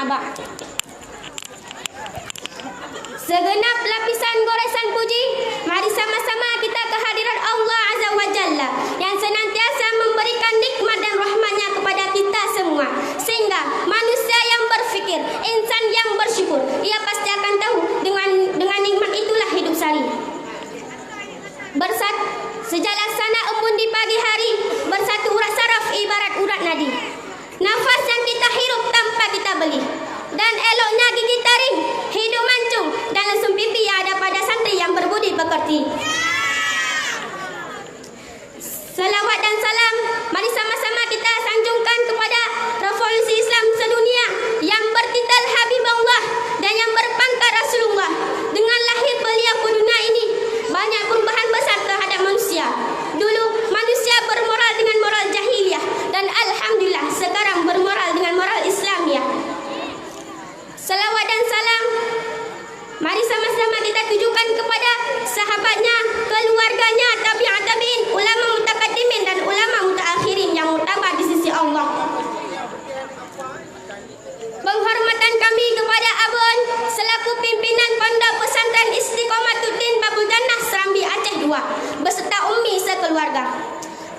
ba'd. Segenap lapisan goresan puji, mari sama-sama kita kehadiran Allah Azza wa Jalla yang senantiasa memberikan nikmat dan rahmatnya kepada kita semua, sehingga manusia yang berfikir, insan yang bersyukur, ia pasti akan tahu dengan nikmat itulah hidup sari. Sejalan sana embun di pagi hari, bersatu urat saraf ibarat urat nadi. Nafas yang kita hirup tanpa kita beli, dan eloknya gigi taring, hidung mancung, dan lesung pipi yang ada pada santri yang berbudi pekerti. Salawat dan salam, mari sama-sama kita sanjungkan kepada revolusi Islam sedunia yang bertitel Habibullah dan yang berpangkat Rasulullah. Dengan lahir beliau ke dunia ini, banyak perubahan besar terhadap manusia. Dulu manusia bermoral dengan moral jahiliyah, dan alhamdulillah sekarang bermoral dengan moral Islamiyah. Salawat dan salam, mari sama-sama kita tujukan kepada sahabatnya, keluarganya, tabi'at tabi'in, ulama mutakaddimin dan ulama mutaakhirin yang mutabar di sisi Allah. Penghormatan kami kepada Abun selaku pimpinan Pondok Pesantren Istiqomatuddin Babul Jannah Serambi Aceh II beserta ummi sekeluarga.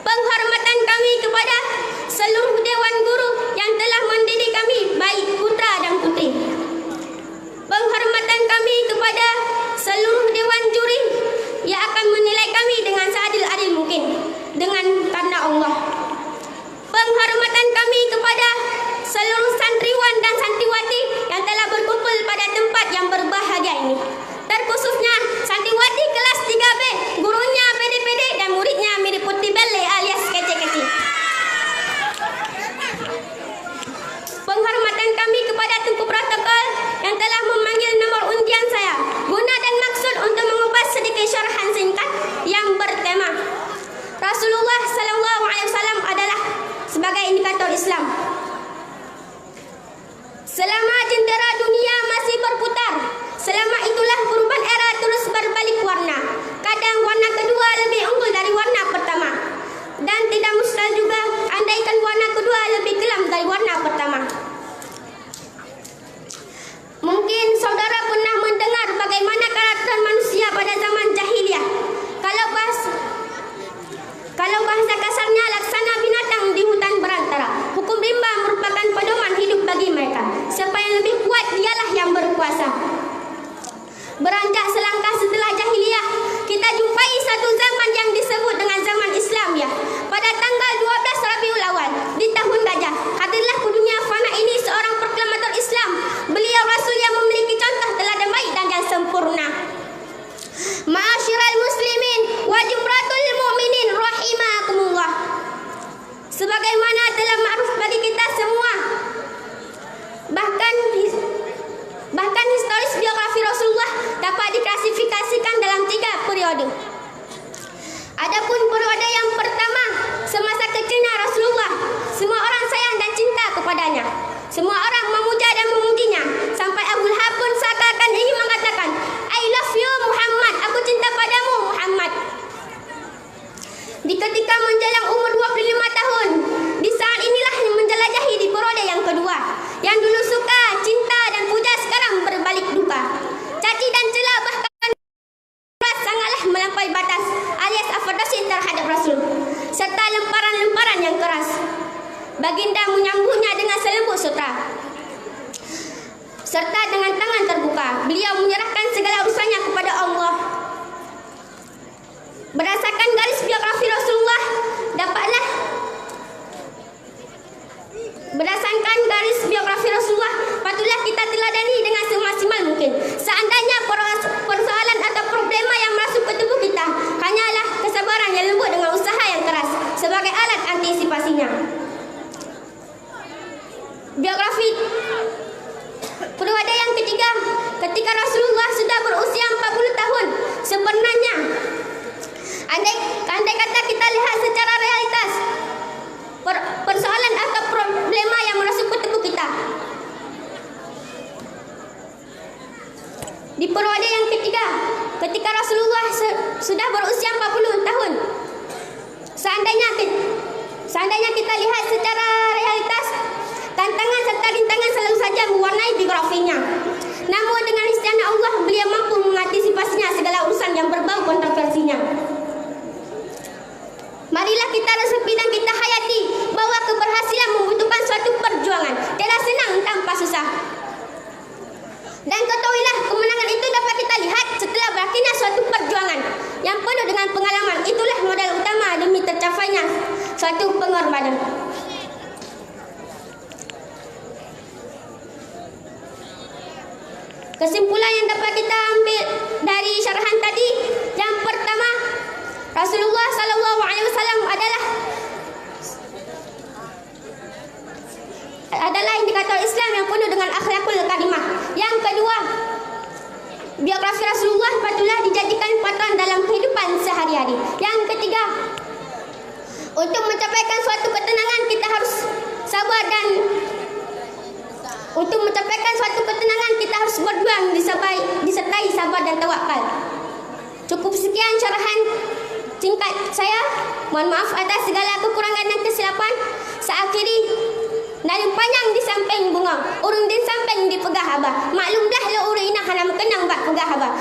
Penghormatan kami kepada seluruh dewan guru yang telah mendidik kami, baik putra dan putri. Penghormatan kami kepada seluruh dewan juri yang akan menilai kami dengan seadil-adil mungkin dengan karena Allah. Penghormatan kami kepada seluruh santriwan dan santriwati yang telah berkumpul pada tempat yang berbahagia ini. Terkhususnya santriwati kelas 3B, gurunya pede-pede dan muridnya mirip putih bele alias kece-kece. Penghormatan kami kepada Tengku Protokol yang telah memanggil nomor undian saya, guna dan maksud untuk mengupas sedikit syarahan singkat yang bertema Rasulullah Sallallahu Alaihi Wasallam adalah sebagai indikator Islam. Selama jentera dunia masih berputar, selama itulah perubahan era terus berbalik warna. Kadang warna kedua lebih unggul dari warna pertama, dan tidak mustahil juga andaikan warna kedua lebih kelam dari warna pertama. Mungkin saudara pernah mendengar bagaimana karakter manusia pada zaman jahiliyah. Kalau bahasa kasarnya laksana binatang di hutan berantara. Hukum rimba merupakan pedoman hidup bagi mereka. Siapa yang lebih kuat dialah yang berkuasa. Beranjak selangkah setelah jahiliyah, kita jumpai satu zaman yang disebut dengan zaman Islamiyah. Pada tanggal 12 Rabiul Awal di tahun gajah, hadirlah ke dunia fana ini seorang proklamator Islam. Beliau Rasul yang memiliki contoh teladan baik dan yang sempurna. Ma'asyiral muslimin wa jumratul mu'minin rahimakumullah. Sebagaimana telah ma'ruf bagi kita semua, bahkan historis biografi Rasulullah dapat diklasifikasikan dalam 3 periode. Adapun periode yang pertama, semasa kecilnya Rasulullah, semua orang sayang dan cinta kepadanya. Semua orang memuja dan memujinya, sampai Abu Lahab pun seakan-akan ingin mengatakan, I love you Muhammad, aku cinta padamu Muhammad. Di ketika menjelang umur 25 tahun, di saat inilah menjelajahi di periode yang kedua. Yang dulu suka, cinta dan puja sekarang berbalik duka. Caci dan cela bahkan sangatlah melampaui batas alias afrodasi terhadap Rasul, serta lemparan-lemparan yang keras. Baginda menyambutnya dengan selembut sutra, serta dengan tangan terbuka beliau menyerahkan segala urusannya kepada Allah. Berdasarkan garis biografi Rasulullah, patutlah kita teladani dengan semaksimal mungkin. Seandainya persoalan atau problema yang masuk ke tubuh kita hanyalah kesabaran yang lembut dengan usaha yang keras sebagai alat antisipasinya. Biografi periode yang ketiga, ketika Rasulullah sudah berusia 40 tahun. Sebenarnya andai kata kita lihat secara realitas persoalan atau problema yang masuk ke tubuh kita di periode yang ketiga, ketika Rasulullah sudah berusia 40 tahun, seandainya kita lihat secara realitas, tantangan serta rintangan selalu saja mewarnai biografinya. Namun dengan isti'anah Allah, beliau mampu mengantisipasinya segala urusan yang berbau kontroversinya. Marilah kita resapi dan kita hayati bahwa keberhasilan membutuhkan suatu perjuangan. Tidak senang tanpa susah. Dan ketahuilah, kemenangan itu dapat kita lihat setelah berakhirnya suatu perjuangan yang penuh dengan pengalaman. Itulah modal utama demi tercapainya suatu pengorbanan. Kesimpulan yang dapat kita ambil dari syarahan tadi, yang pertama, Rasulullah SAW adalah indikator Islam yang penuh dengan akhlakul karimah. Yang kedua, biografi Rasulullah patutlah dijadikan patokan dalam kehidupan sehari-hari. Yang ketiga, untuk mencapaikan suatu ketenangan kita harus sabar, dan untuk mencapaikan suatu ketenangan kita harus berjuang disertai sabar dan tawakal. Cukup sekian syarahan singkat saya. Mohon maaf atas segala kekurangan dan kesilapan. Saya akhiri, dari panjang di samping bunga, urung di samping di pegah abah. Maklumlah lo urung ina hanam kenang bak pegah abah.